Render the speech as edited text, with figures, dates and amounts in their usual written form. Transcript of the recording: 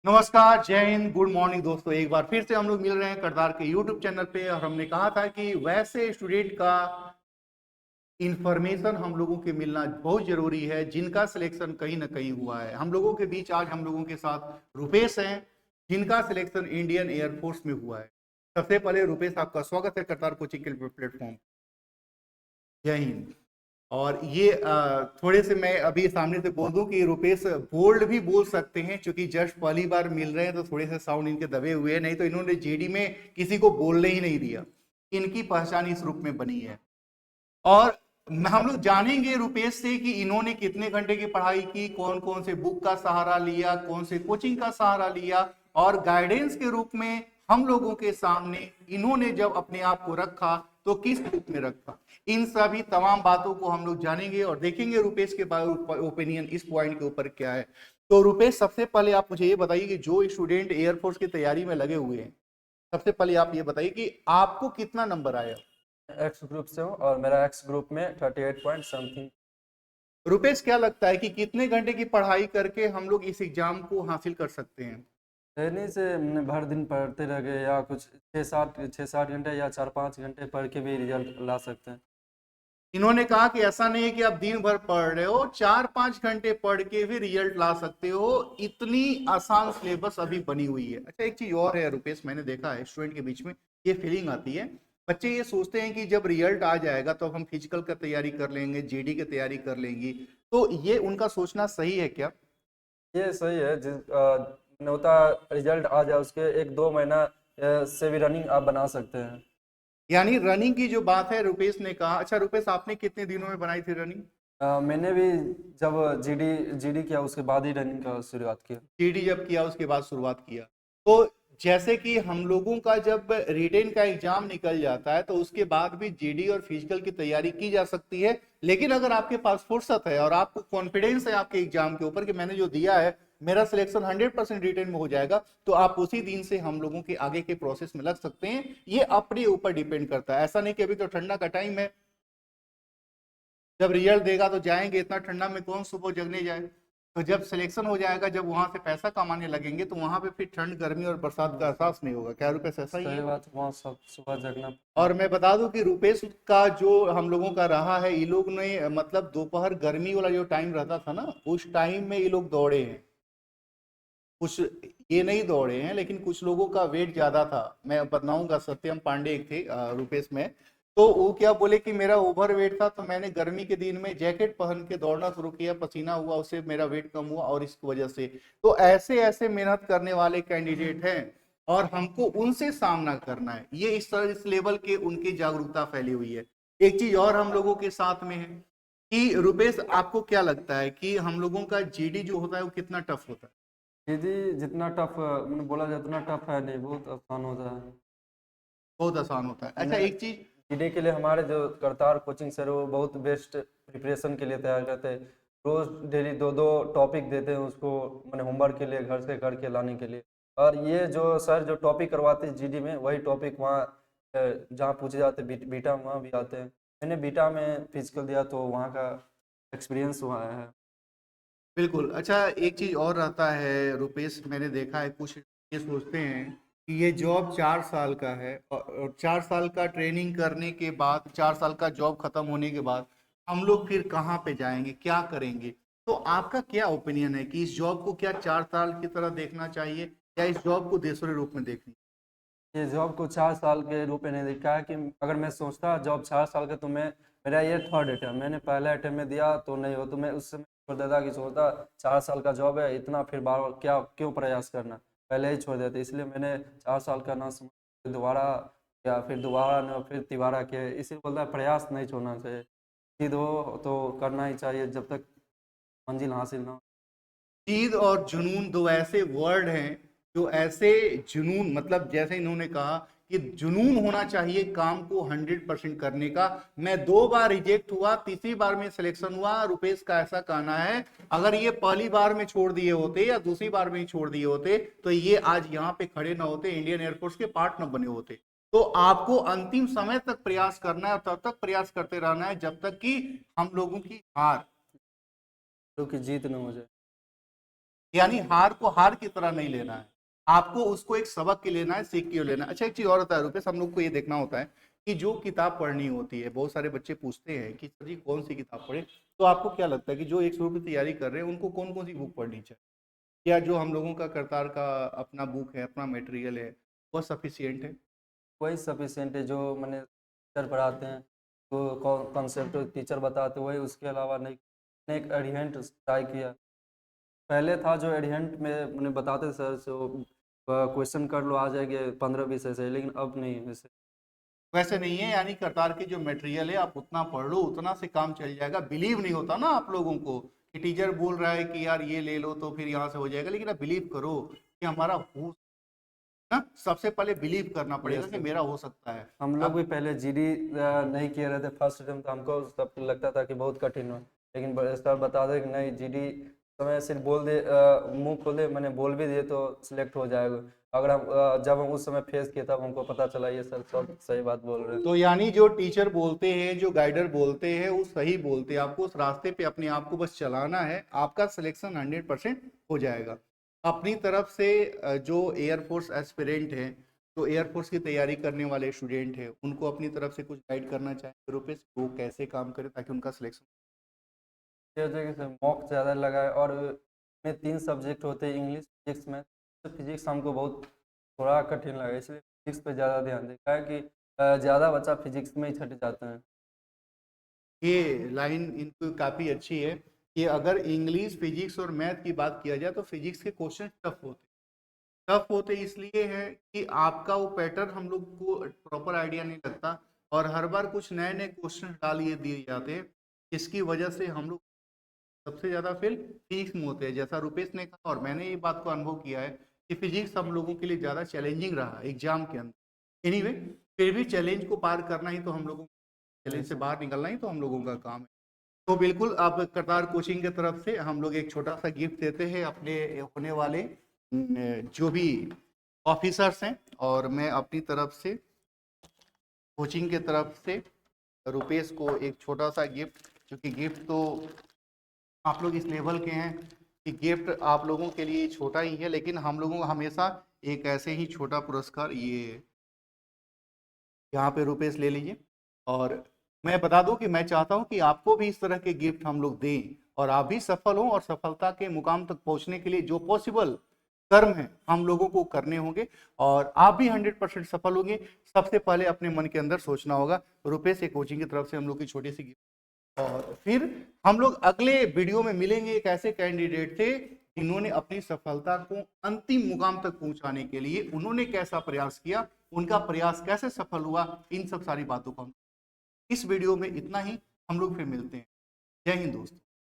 नमस्कार, जय Hind, good morning दोस्तों। एक बार फिर से हम लोग मिल रहे हैं करतार के यूट्यूब चैनल पे। और हमने कहा था कि वैसे स्टूडेंट का इंफॉर्मेशन हम लोगों के मिलना बहुत जरूरी है जिनका सिलेक्शन कहीं ना कहीं हुआ है। हम लोगों के बीच आज हम लोगों के साथ रुपेश हैं जिनका सिलेक्शन इंडियन एयरफोर्स में हुआ है। सबसे पहले रुपेश, आपका स्वागत है करतार कोचिंग के प्लेटफॉर्म। जय हिंद। और ये थोड़े से मैं अभी सामने से बोल दूं कि रुपेश बोल्ड भी बोल सकते हैं, क्योंकि जस्ट पहली बार मिल रहे हैं तो थोड़े से साउंड इनके दबे हुए हैं, नहीं तो इन्होंने जेडी में किसी को बोलने ही नहीं दिया। इनकी पहचान इस रूप में बनी है। और हम लोग जानेंगे रुपेश से कि इन्होंने कितने घंटे की पढ़ाई की, कौन कौन से बुक का सहारा लिया, कौन से कोचिंग का सहारा लिया, और गाइडेंस के रूप में हम लोगों के सामने इन्होंने जब अपने आप को रखा तो किस रूप में रखा। इन सभी तमाम बातों को हम लोग जानेंगे और देखेंगे रुपेश के ओपिनियन इस पॉइंट के ऊपर क्या है। तो रुपेश, सबसे पहले आप मुझे ये बताइए कि जो स्टूडेंट एयरफोर्स की तैयारी में लगे हुए हैं, सबसे पहले आप ये बताइए कि आपको कितना नंबर आया। एक्स ग्रुप से हूँ और मेरा एक्स ग्रुप में 38 पॉइंट समथिंग। रुपेश, क्या लगता है कि कितने घंटे की पढ़ाई करके हम लोग इस एग्जाम को हासिल कर सकते हैं। रहने से भर दिन पढ़ते रह गए या कुछ 6-7 घंटे या 4-5 घंटे पढ़ के भी रिजल्ट ला सकते हैं। इन्होंने कहा कि ऐसा नहीं है कि आप दिन भर पढ़ रहे हो, 4-5 घंटे पढ़ के भी रिजल्ट ला सकते हो। इतनी आसान सिलेबस अभी बनी हुई है। अच्छा, एक चीज और है रुपेश, मैंने देखा है स्टूडेंट के बीच में ये फीलिंग आती है। बच्चे ये सोचते हैं कि जब रिजल्ट आ जाएगा तो हम फिजिकल का तैयारी कर लेंगे, जेडी की तैयारी कर लेंगे। तो ये उनका सोचना सही है क्या। ये सही है। होता रिजल्ट आ जाए उसके 1-2 महीना से भी रनिंग आप बना सकते हैं। यानी रनिंग की जो बात है रुपेश ने कहा। अच्छा रुपेश, आपने कितने दिनों में बनाई थी रनिंग। मैंने भी जब जीडी किया उसके बाद ही रनिंग का शुरुआत किया। जीडी जब किया उसके बाद शुरुआत किया। तो जैसे कि हम लोगों का जब रिटेन का एग्जाम निकल जाता है तो उसके बाद भी जीडी और फिजिकल की तैयारी की जा सकती है। लेकिन अगर आपके पास फुर्सत है और आपको कॉन्फिडेंस है आपके एग्जाम के ऊपर कि मैंने जो दिया है मेरा सिलेक्शन 100% रिटेन में हो जाएगा, तो आप उसी दिन से हम लोगों के आगे के प्रोसेस में लग सकते हैं। ये अपने ऊपर डिपेंड करता है। ऐसा नहीं कि अभी तो ठंडा का टाइम है, जब रिजल्ट देगा तो जाएंगे। इतना ठंडा में कौन सुबह जगने जाए। तो जब सिलेक्शन हो जाएगा, जब वहां से पैसा कमाने लगेंगे तो वहां पे फिर ठंड गर्मी और बरसात का एहसास नहीं होगा। क्या रुपेश, ऐसा ही सही है। बात, वहाँ सब सुबह जगना। और मैं बता दूं कि रुपेश का जो हम लोगों का रहा है, ये लोग ने मतलब दोपहर गर्मी वाला जो टाइम रहता था ना, उस टाइम में ये लोग दौड़े हैं। कुछ ये नहीं दौड़े हैं, लेकिन कुछ लोगों का वेट ज्यादा था। मैं बताऊंगा, सत्यम पांडे एक थे रुपेश में। तो वो क्या बोले कि मेरा ओवर वेट था, तो मैंने गर्मी के दिन में जैकेट पहन के दौड़ना शुरू किया, पसीना हुआ, उससे मेरा वेट कम हुआ और इसकी वजह से। तो ऐसे ऐसे मेहनत करने वाले कैंडिडेट हैं और हमको उनसे सामना करना है। ये इस लेवल के उनकी जागरूकता फैली हुई है। एक चीज और हम लोगों के साथ में है कि रुपेश, आपको क्या लगता है कि हम लोगों का जीडी जो होता है वो कितना टफ होता है। जीडी जितना टफ मैंने बोला जाए उतना टफ है नहीं, बहुत आसान होता है। बहुत आसान होता है। अच्छा, एक चीज जीडी के लिए हमारे जो करतार कोचिंग सर वो बहुत बेस्ट प्रिपरेशन के लिए तैयार करते हैं। रोज डेली 2-2 टॉपिक देते हैं उसको, मैंने होमवर्क के लिए घर से करके लाने के लिए। और ये जो सर जो टॉपिक करवाते हैं जीडी में, वही टॉपिक वहाँ जहाँ पूछे जाते हैं बीटा वहाँ भी आते हैं। मैंने बीटा में फिजिकल दिया तो वहाँ का एक्सपीरियंस वहाँ है। बिल्कुल। अच्छा, एक चीज और रहता है रुपेश, मैंने देखा है कुछ ये सोचते हैं कि ये जॉब 4 साल का है और 4 साल का ट्रेनिंग करने के बाद, 4 साल का जॉब खत्म होने के बाद हम लोग फिर कहाँ पे जाएंगे, क्या करेंगे। तो आपका क्या ओपिनियन है कि इस जॉब को क्या 4 साल की तरह देखना चाहिए या इस जॉब को दूसरे रूप में देखनी। ये जॉब को 4 साल के रूप में नहीं देखा है कि अगर मैं सोचता जॉब 4 साल का तो मैं, मेरा ये थर्ड अटेम्प्ट, मैंने पहले अटेम्प्ट में दिया तो नहीं हो, तो मैं उस समय छोड़ देता कि सोचता 4 साल का जॉब है, इतना फिर बार बार क्या क्यों प्रयास करना, पहले ही छोड़ देते। इसलिए मैंने 4 साल का ना समझ के दोबारा या फिर दोबारा ना फिर तिबारा किया। इसी बोलता है प्रयास नहीं छोड़ना चाहिए, जिद हो तो करना ही चाहिए जब तक मंजिल हासिल ना हो। जिद और जुनून दो ऐसे वर्ड हैं जो ऐसे जुनून, मतलब जैसे इन्होंने कहा कि जुनून होना चाहिए काम को 100% करने का। मैं 2 बार रिजेक्ट हुआ, तीसरी बार में सिलेक्शन हुआ। रुपेश का ऐसा कहना है अगर ये पहली बार में छोड़ दिए होते या दूसरी बार में ही छोड़ दिए होते तो ये आज यहाँ पे खड़े ना होते, इंडियन एयरफोर्स के पार्ट न बने होते। तो आपको अंतिम समय तक प्रयास करना है और तब तक प्रयास करते रहना है जब तक कि हम लोगों की हार, क्योंकि जीत ना हो जाए। यानी हार को हार की तरह नहीं लेना है, आपको उसको एक सबक के लेना है, सीख के लेना है। अच्छा, एक चीज और होता है रुपेश, हम लोग को ये देखना होता है कि जो किताब पढ़नी होती है, बहुत सारे बच्चे पूछते हैं कि सर जी कौन सी किताब पढ़े, तो आपको क्या लगता है कि जो 100 रुपये तैयारी कर रहे हैं उनको कौन कौन सी बुक पढ़नी चाहिए, या जो हम लोगों का करतार का अपना बुक है, अपना मटेरियल है, वो सफिशियंट है? वही सफिशियंट है जो मैंने टीचर पढ़ाते हैं, तो कॉन्सेप्ट टीचर बताते वही, उसके अलावा नहीं। मैंने एक एडिहेंट ट्राई किया, पहले था जो एडिहेंट में मैंने बताते सर जो क्वेश्चन कर लो आ जाएंगे 15-20 ऐसे, लेकिन अब नहीं है वैसे। वैसे नहीं है, यानी करतार की जो मटेरियल है आप उतना पढ़ लो, उतना से काम चल जाएगा। बिलीव नहीं होता ना आप लोगों को कि टीचर बोल रहा है कि यार ये ले लो तो फिर यहाँ से हो जाएगा, लेकिन आप बिलीव करो कि हमारा हो ना, सबसे पहले बिलीव करना पड़ेगा यस कि सर, मेरा हो सकता है। हम लोग अब भी पहले जीडी नहीं किए रहे थे फर्स्ट टाइम, तो हमको सब लगता था कि बहुत कठिन हो, लेकिन सर बता दे कि नहीं जीडी समय सिर्फ बोल दे, मुंह खोल दे, मैंने बोल भी दिए तो सिलेक्ट हो जाएगा। अगर हम जब हम उस समय फेस किए तब हमको पता चला ये सर सब सही बात बोल रहे हैं। तो यानी जो टीचर बोलते हैं, जो गाइडर बोलते हैं, वो सही बोलते हैं, आपको उस रास्ते पे अपने आप को बस चलाना है, आपका सिलेक्शन 100% हो जाएगा। अपनी तरफ से जो एयरफोर्स एस्पिरेंट हैं, जो एयरफोर्स की तैयारी करने वाले स्टूडेंट हैं, उनको अपनी तरफ से कुछ गाइड करना चाहेंगे रुपेश, वो कैसे काम करें ताकि उनका सिलेक्शन? ये जगह से मॉक ज़्यादा लगा है, और में 3 सब्जेक्ट होते हैं, इंग्लिश, फिजिक्स, मैथ। तो फिजिक्स हमको बहुत थोड़ा कठिन लगा, इसलिए फिजिक्स पे ज़्यादा ध्यान दें, क्या है कि ज़्यादा बच्चा फिजिक्स में ही छट जाते हैं। ये लाइन इनको काफ़ी अच्छी है कि अगर इंग्लिश, फिजिक्स और मैथ की बात किया जाए तो फिजिक्स के क्वेश्चन टफ होते इसलिए है कि आपका वो पैटर्न हम लोग को प्रॉपर आइडिया नहीं लगता, और हर बार कुछ नए नए क्वेश्चन डाल ये दिए जाते हैं, जिसकी वजह से हम लोग सबसे ज़्यादा फिर फिजिक्स में होते हैं। जैसा रुपेश ने कहा और मैंने ये बात को अनुभव किया है कि फिजिक्स हम लोगों के लिए ज़्यादा चैलेंजिंग रहा एग्जाम के अंदर। एनीवे, फिर भी चैलेंज को पार करना ही तो हम लोगों, चैलेंज से बाहर निकलना ही तो हम लोगों का काम है। तो बिल्कुल, अब करतार कोचिंग की तरफ से हम लोग एक छोटा सा गिफ्ट देते हैं अपने होने वाले जो भी ऑफिसर्स हैं, और मैं अपनी तरफ से कोचिंग की तरफ से रुपेश को एक छोटा सा गिफ्ट, क्योंकि गिफ्ट तो आप लोग इस लेवल के हैं कि गिफ्ट आप लोगों के लिए छोटा ही है, लेकिन हम लोगों को हमेशा एक ऐसे ही छोटा पुरस्कार, ये यहाँ पे रुपेश ले लीजिए। और मैं बता दूं कि मैं चाहता हूं कि आपको भी इस तरह के गिफ्ट हम लोग दें, और आप भी सफल हों, और सफलता के मुकाम तक पहुंचने के लिए जो पॉसिबल कर्म है हम लोगों को करने होंगे, और आप भी 100% सफल होंगे। सबसे पहले अपने मन के अंदर सोचना होगा। रुपेश से कोचिंग की तरफ से हम लोग की छोटी सी गिफ्ट, और फिर हम लोग अगले वीडियो में मिलेंगे एक ऐसे कैंडिडेट से जिन्होंने अपनी सफलता को अंतिम मुकाम तक पहुंचाने के लिए उन्होंने कैसा प्रयास किया, उनका प्रयास कैसे सफल हुआ, इन सब सारी बातों को हम इस वीडियो में इतना ही। हम लोग फिर मिलते हैं। जय हिंद दोस्तों।